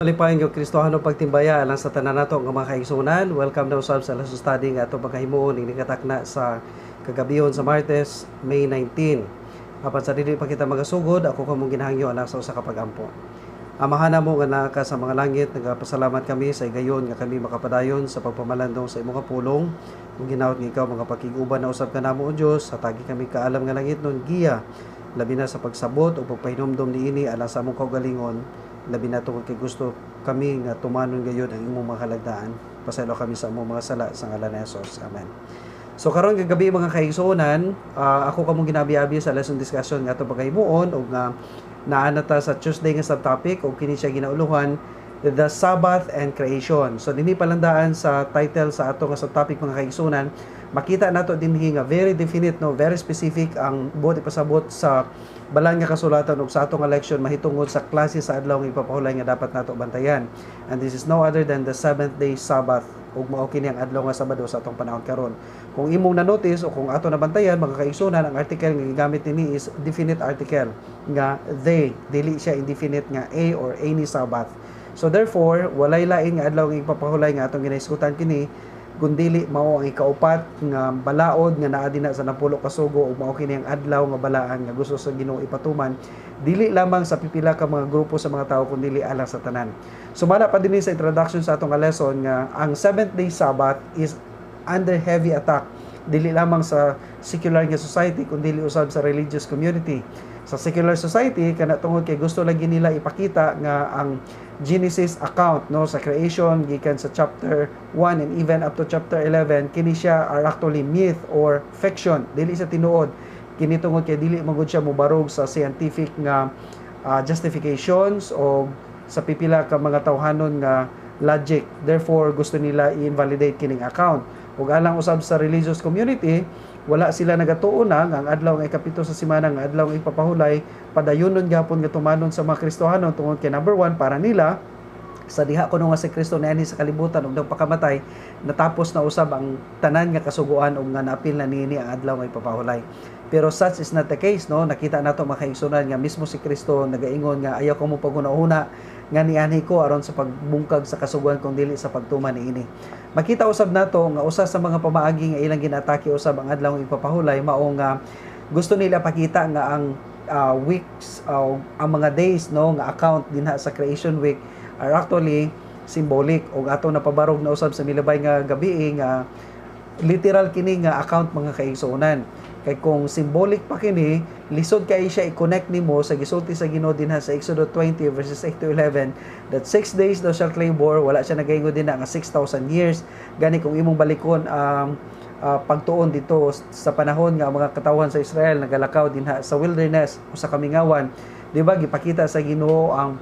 Malipayon yung Kristohano pagtimbaya alang sa tanan nato nga mga kaigsunan. Welcome na usab sa lesson study nga ato pagkahimuon ini katakna sa kagabiyon sa Martes, May 19. Apan sa dili pa kita magasugod, ako kamong ginahangyo anak sa usa ka pag-ampo. Amahan mo nga naka sa mga langit, nagapasalamat kami sa igayon nga kami makapadayon sa pagpamalandong sa imong kapulong. Kung ginawat nga ikaw mga pakiguban na usab ka namo o Dios, hatagi kami kaalam nga langit nun giya labi na sa pagsabot o pagpahinomdom niini alang sa among kaugalingon. Labi na tungkol kay gusto kami nga tumanon gayon ang imong mga kalagdaan. Pasaylo kami sa among mga sala sa ngalan ni Jesus. Amen. So karon kagabi mga kaigsuonan, ako kamong ginabi-abi sa lesson discussion nga ato pagkahimuon og nga naana ta sa Tuesday nga subtopic og kini siya ginauluhan, the Sabbath and creation. So dinhi palandaan sa title sa ato nga subtopic mga kaigsuonan, makita nato dinhi nga very definite, no, very specific ang buot ipasabot sa balang nga kasulatan ug sa atong election mahitungod sa klase sa adlaw nga ipapahulay nga dapat nato bantayan. And this is no other than the 7th-day Sabbath ug mao kini ang adlaw nga Sabado sa atong panahon karon. Kung imong na-notice o kung ato nabantayan mga kaigsunan, ang article nga gigamit nini is definite article nga they, dili siya indefinite nga a or any Sabbath. So therefore walay lain nga adlaw nga ipapahulay nga atong ginaiskutan kini kundili mao ang ikaupat nga balaod nga naa dinha sa 10 ka sugo ug mao kini ang adlaw nga balaan nga gusto sa Ginoo ipatuman dili lamang sa pipila ka mga grupo sa mga tawo kundi alang sa tanan. Sumala pa dinhi sa introduction sa atong lesson nga ang 7th-day Sabbath is under heavy attack dili lamang sa secular nga society kundi usab sa religious community. Sa secular society kana tungod kay gusto lagi nila ipakita nga ang Genesis account, no, sa creation gikan sa chapter 1 and even up to chapter 11 kini siya are actually myth or fiction, dili sa tinuod. Kini tungod kay dili magud siya mobarog sa scientific nga justifications o sa pipila ka mga tawhanon nga logic. Therefore gusto nila i-invalidate kining account. Ug alang usab sa religious community, wala sila nagatuon na nga ang adlaw nga ikapito sa semana nga adlaw nga ipapahulay padayunon gyapon nga tumanon sa mga Kristohano tungod kay number 1 para nila sa diha kuno nga si Kristo niani sa kalibutan ug nagpakamatay natapos na usab ang tanan nga kasuguan ug nga naapil na niini ang adlaw nga ipapahulay. Pero such is not the case, no. Nakita nato mga kaigsunan nga mismo si Kristo nagaingon nga ayaw ko mo paguna-una nga niani ko aron sa pagbungkag sa kasuguan kung dili sa pagtuman niini. Makita usab nato nga usa sa mga pamaagi nga ilang ginatake usab ang adlaw nga ipapahulay mao nga gusto nila pakita nga ang weeks ang mga days, no, nga account dinha sa creation week are actually symbolic ug ato napabarog na usab sa milabay nga gabi nga literal kini nga account mga kaigsuonan. Kay kung symbolic pa kini, lisod kay siya i-connect nimo sa gisulti sa Ginoo dinha sa Exodus 20 verses 8 to 11 that 6 days thou shalt labor, wala siya nagaingon din nga 6,000 years. Gani kung imong balikon ang pagtuon dito sa panahon nga mga katawan sa Israel nagalakaw dinha sa wilderness o sa kamingawan, di ba gipakita sa Ginoo ang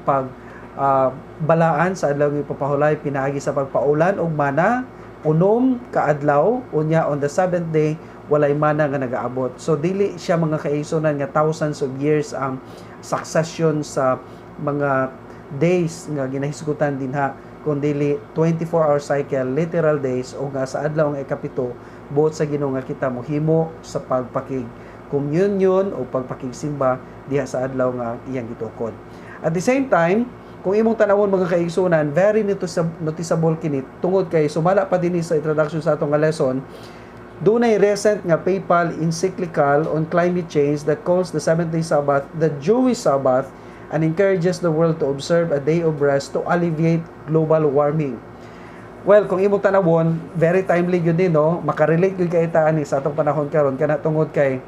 balaan sa adlaw nga ipapahulay pinaagi sa pagpaulan og mana unom ka adlaw unya on the 7th day walay mana nga nagaabot. So dili siya mga kaigsunan nga thousands of years ang succession sa mga days nga ginahisgutan dinha kundi 24-hour cycle, literal days o nga sa adlaw nga ikapito buot sa Ginoo nga kita mohimo sa pagpakig communion o pagpakigsimba diha sa adlaw nga iyang gitukod. At the same time, kung imong tanawon mga kaigsunan, very noticeable kini tungod kay sumala pa dinhi sa introduction sa atong lesson. Dunay recent nga papal encyclical on climate change that calls the 7th-day Sabbath the Jewish Sabbath and encourages the world to observe a day of rest to alleviate global warming. Well, kung imong tanawon, very timely yun din, no? Makarelate yun kay ani sa atong panahon karon kana tungod kay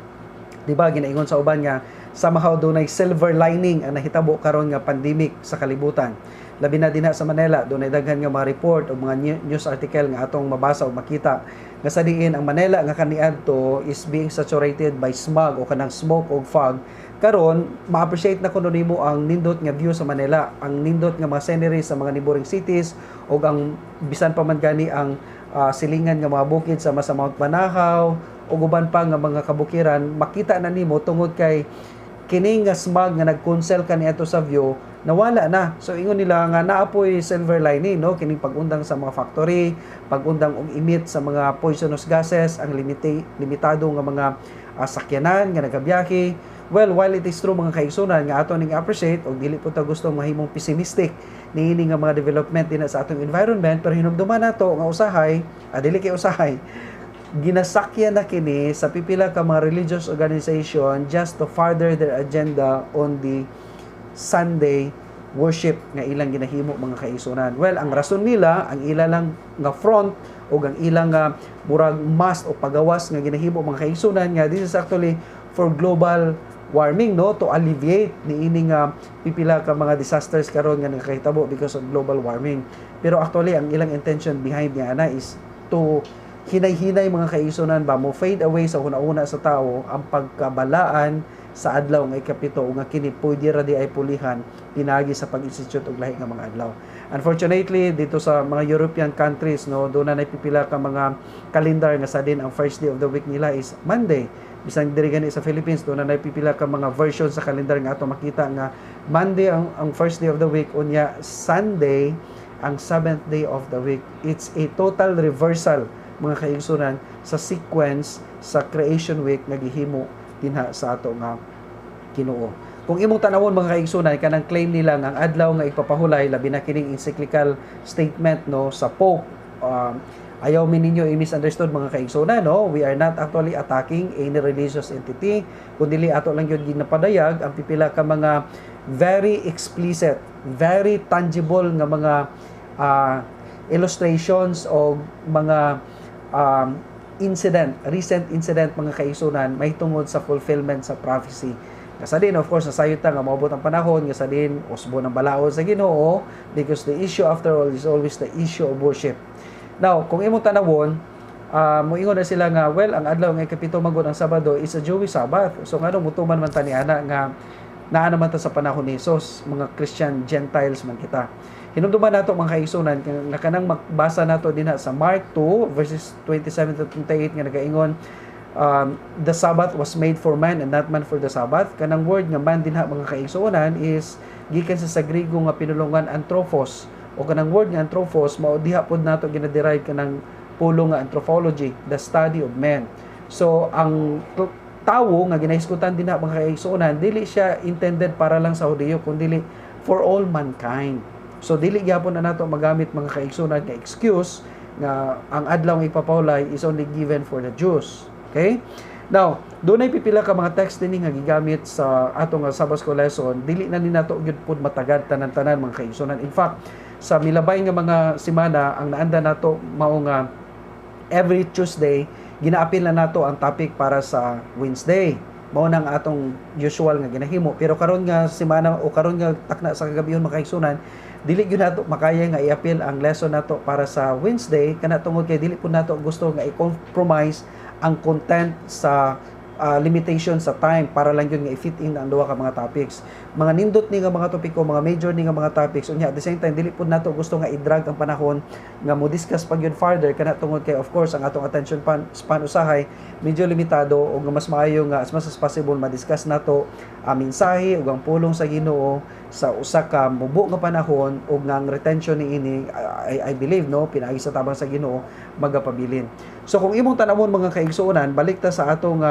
di ba ginaingon sa uban nga somehow dunay silver lining ang nahitabo karon nga pandemic sa kalibutan. Labi na dinha sa Manila, dunay daghan nga mga report o mga news article nga atong mabasa o makita nga sa diin ang Manila nga kaniadto is being saturated by smog o kanang smoke o fog. Karon ma-appreciate na kuno nimo ang nindot nga view sa Manila, ang nindot nga mga scenery sa mga neighboring cities o ang bisan pa man gani ang silingan nga mga bukid sa Mount Banahaw o uban pa nga mga kabukiran, makita na nimo tungod kay kini nga smog nga nagkonsel kaniadto sa view nawala na. So ingon nila nga naapoy silver lining, no, kining pag-undang sa mga factory, pag-undang og emit sa mga poisonous gases, ang limitado nga mga sakyanan nga nagabiyahe Well, while it is true mga kaigsunan nga ato ning appreciate og dili po ta gusto mahimong pessimistic niini nga mga development din sa atong environment, pero hinumduman nato nga usahay, dili kay usahay, ginasakyan na kini sa pipila ka mga religious organization just to further their agenda on the Sunday worship nga ilang ginahimo mga kaigsunan. Well, ang rason nila, ang ila lang nga front o ang ilang murag must o pagawas nga ginahimo mga kaigsunan nga this is actually for global warming, no, to alleviate niining pipila ka mga disasters karon nga nakahitabo because of global warming. Pero actually ang ilang intention behind niya na is to hinay-hinay mga kaigsunan ba mo fade away sa una-una sa tao ang pagkabalaan sa adlaw nga ikapito nga kini pwede ra di ay pulihan pinagi sa pag-institute og lahi nga mga adlaw. Unfortunately dito sa mga European countries, no, doon na pipila ka mga kalendar nga sa din ang first day of the week nila is Monday. Bisang diri gani sa Philippines doon na pipila ka mga version sa kalendar nga ato makita nga Monday ang first day of the week, unya Sunday ang seventh day of the week. It's a total reversal mga kaigsunan sa sequence sa creation week nga gihimo dinha sa ato nga Ginoo. Kung imong tanawon mga kaigsunan kanang claim nila nga ang adlaw nga ipapahulay labi na kining encyclical statement, no, sa Pope, ayaw mi ninyo i-misunderstood mga kaigsunan, no, we are not actually attacking any religious entity, kundi ato lang gyud ginapadayag ang pipila ka mga very explicit, very tangible nga mga illustrations o mga recent incident mga kaigsunan may tungod sa fulfillment sa prophecy. Sa din, of course, nasayuta nga maabot ang panahon, nga sa din, usbo ng balaod sa Ginoo, because the issue after all is always the issue of worship. Now, kung imong tanawon, moingon na sila nga, well, ang adlaw nga ikapito magod ang Sabado is a Jewish Sabbath. So nga mutuman man tani ana nga naa naman ta sa panahon ni Jesus, mga Christian Gentiles man kita. Hinumduman nato mga kaigsunan nga kanang magbasa nato dinha sa Mark 2 verses 27 to 28 nga nagaingon, the Sabbath was made for man and not man for the Sabbath. Kanang word nga man dinha mga kaigsunan is gikan sa Griego nga pinulongan anthropos, o kanang word nga anthropos mao diha pod nato ginaderive kanang pulong nga anthropology, the study of men. So ang tawo nga ginahisgutan dinha mga kaigsunan dili siya intended para lang sa Hudiyo kundi for all mankind. So dili gyapon na nato magamit mga kaigsunan nga excuse nga ang adlaw nga ipapahulay is only given for the Jews. Okay? Now, doon ay pipila ka mga text din nga gigamit sa atong Sabbath school lesson, dili na ni nato gyud pud matagad tanan-tanan mga kaigsunan. In fact, sa milabay nga mga semana ang naanda nato mao nga every Tuesday ginaapil na nato ang topic para sa Wednesday. Mao nang atong usual nga ginahimo. Pero karon nga semana o karon nga takna sa kagabihon mga kaigsunan, dili gyud nato makaya nga i-appeal ang lesson nato para sa Wednesday kana tungod kay dili pud nato gusto nga i-compromise ang content sa limitation sa time para lang yun nga i-fit in ang duha ka mga topics. Mga nindot ni nga mga topiko, mga major ni nga mga topics, unya at the same time dili pud nato gusto nga i-drag ang panahon nga mo discuss pag yun further kana tungod kay of course ang atong attention span usahay medyo limitado o nga mas maayo nga as much as possible ma-discuss nato ang mensahe ug ang pulong sa Ginoo sa usa ka mubo nga panahon ug nga ang retention niini I believe, no, pinaagi sa tabang sa Ginoo magapabilin. So kung imong tanawon mga kaigsuonan, balik ta sa atong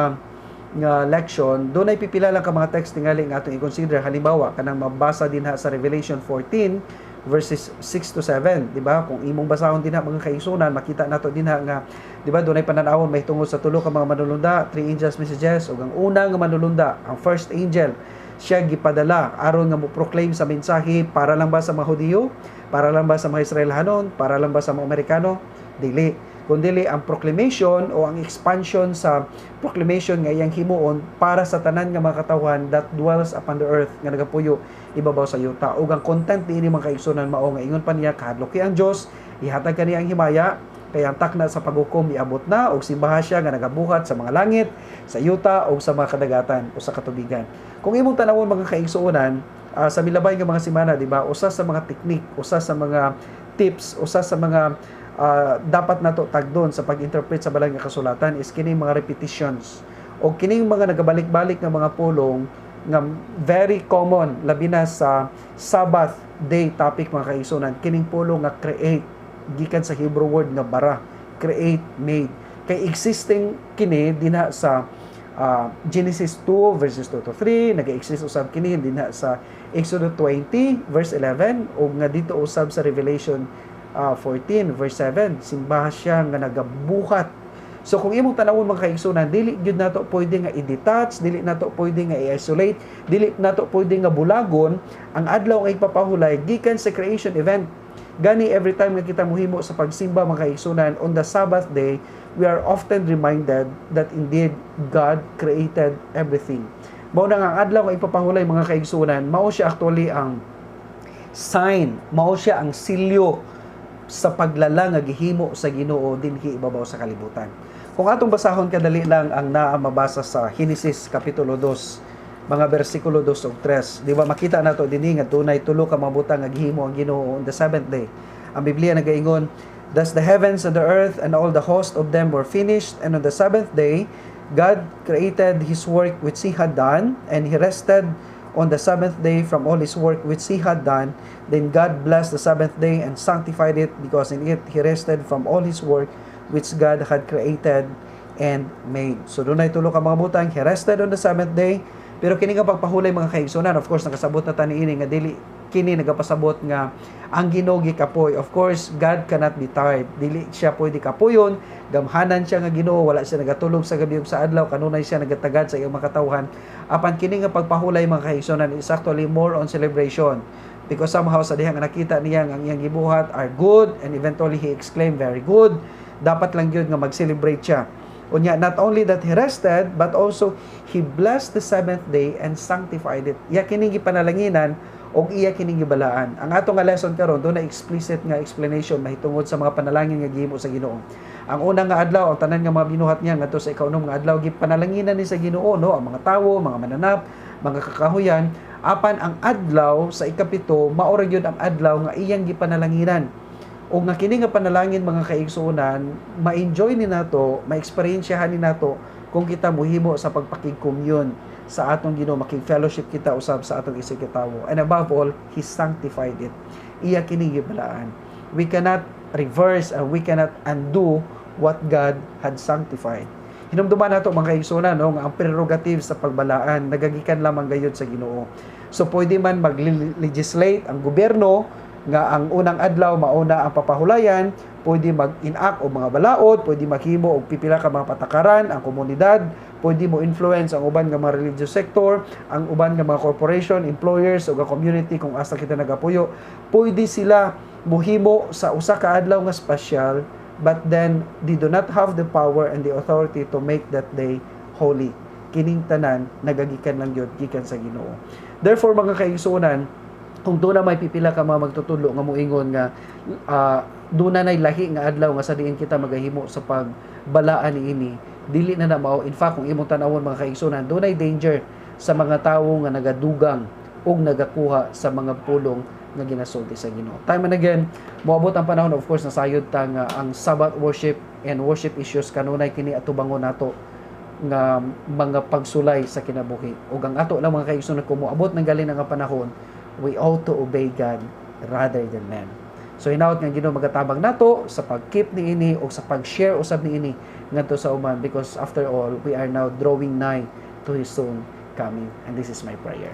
nga lection, doon ay pipila lang ka mga text tingali nga atong i-consider. Halimbawa kanang mabasa din ha sa Revelation 14 verses 6 to 7, di ba? Kung imong basahon din ha mga kaigsuonan, makita nato din ha nga, di ba, doon ay pananawon may tungod sa tulo ka mga manulunda, 3 angels messages, ug ang una nga manulunda, ang first angel, siya gipadala aron nga mo proclaim sa mensahe para lang ba sa mga Hudiyo, para lang ba sa mga Israelhanon, para lang ba sa mga Amerikano? Dili, kundi ang proclamation o ang expansion sa proclamation nga iyang himuon para sa tanan nga mga katawan that dwells upon the earth nga nagapuyo ibabaw sa yuta. Ug ang content niini mga kaigsuonan mao nga ingon pa niya kahadlok kay ang Dios, ihatag kaniya ang himaya kay ang takna sa paghukom iabot na og simbahan siya nga nagabuhat sa mga langit, sa yuta o sa mga kadagatan o sa katubigan. Kung imong tanawon mga kaigsuonan, sa milabay nga mga semana, di ba, usa sa mga teknik, usa sa mga tips, usa sa mga dapat nato tagdon sa pag-interpret sa balang nga kasulatan is kining mga repetitions o kining mga nagabalik-balik nga mga pulong nga very common labi na sa Sabbath day topic mga kaigsuonan, kining pulong nga create gikan sa Hebrew word nga bara, create, made, kay existing kini dinha sa Genesis 2 verses 2 to 3, nag-exist usab kini dinha sa Exodus 20 verse 11 ug nga dito usab sa Revelation 14 verse 7, simbahan siya nga nagabuhat. So kung imong tanawon mga kaigsunan, dili gyud nato pwede nga i-detach, dili nato pwede nga i-isolate, dili nato pwede nga bulagon ang adlaw nga ipapahulay gikan sa creation event. Gani every time nga kita muhimo sa pagsimba mga kaigsunan on the Sabbath day, we are often reminded that indeed God created everything. Mao na nga ang adlaw nga ipapahulay mga kaigsunan, mao siya actually ang sign, mao siya ang silyo sa paglala nga gihimo sa Ginoo dinhi ibabaw sa kalibutan. Kung atong basahon kadali lang ang naa mabasa sa Genesis kapitulo 2, mga bersikulo 2 ug 3, di ba makita nato dinhi nga dunay tulo ka mga butang nga gihimo ang Ginoo on the seventh day. Ang Biblia nagaingon, thus the heavens and the earth and all the host of them were finished, and on the seventh day God created his work which he had done, and he rested on the seventh day from all his work which he had done. Then God blessed the seventh day and sanctified it, because in it he rested from all his work which God had created and made. So dunay tulo ka mga butang, he rested on the seventh day. Pero kini nga pagpahulay mga kaigsunan, of course nakasabot na tani ini nga dili kini nagapasabot nga ang Ginoo gikapoy. Of course, God cannot be tired. Dili siya pwede kapuyon, gamhanan siya nga Ginoo, wala siya nagatulog sa gabi ug sa adlaw, kanunay siya nagatagad sa iyang makatawhan. Apan kini nga pagpahulay mga kaigsunan is actually more on celebration, because somehow sa diha nga nakita niya ang iyang gibuhat are good, and eventually he exclaimed, very good. Dapat lang gyud nga mag-celebrate siya. Unya, not only that he rested, but also he blessed the seventh day and sanctified it. Iya kini gipanalanginan o iya kini gibalaan. Ang ato nga lesson karon do na explicit nga explanation mahitungod sa mga panalangin nga gihimo sa Ginoo. Ang una nga adlaw, ang tanan nga mga binuhat niya ngadto sa ikaunom nga adlaw gipanalanginan ni sa Ginoo, no, ang mga tawo, mga mananap, mga kakahuyan. Apan ang adlaw sa ikapito mao ra gyud ang adlaw nga iyang gipanalanginan. O nga kini nga panalangin mga kaigsuonan, ma-enjoy ni nato, ma-experiensyahan ni nato kung kita muhimo sa pagpakig-commune sa atong Ginoo, makig-fellowship kita usab sa atong isig katawo. And above all, he sanctified it. Iya kini gibalaan. We cannot reverse and we cannot undo what God had sanctified. Hinumduman nato mga kaigsuonan, no, nga ang prerogative sa pagbalaan nagagikan lamang gayud sa Ginoo. So pwede man mag-legislate ang gobyerno nga ang unang adlaw mauna ang papahulayan, pwede mag-enact og mga balaod, pwede maghimo og pipila ka mga patakaran ang komunidad, pwede mo influence ang uban nga mga religious sector, ang uban nga mga corporation, employers o community kung asa kita nagapuyo. Pwede sila mohimo sa usa ka adlaw nga special, but then they do not have the power and the authority to make that day holy. Kining tanan nagagikan lang gyud gikan sa Ginoo. Therefore mga kaigsuonan, kung doon na may pipila ka mga magtutulo nga muingon nga doon na nay lahi nga adlaw nga sa diin kita magahimo sa pagbalaan niini, dili na mao. In fact, kung imong tanawon mga kaigsunan, doon ay danger sa mga tawo nga nagadugang o nagakuha sa mga pulong nga ginasulti sa Ginoo. Time and again, moabot ang panahon, of course, nasayod ta nga ang Sabbath worship and worship issues kanunay kini atubangon nato nga mga pagsulay sa kinabuhi. Ug ang ato lang mga kaigsunan, kung moabot ng gali nga panahon, we ought to obey God rather than man. So hinaut nga Ginoo magatabang nato sa pag-keep niini o sa pag-share usab niini ngadto sa uman, because after all we are now drawing nigh to his soon coming, and this is my prayer.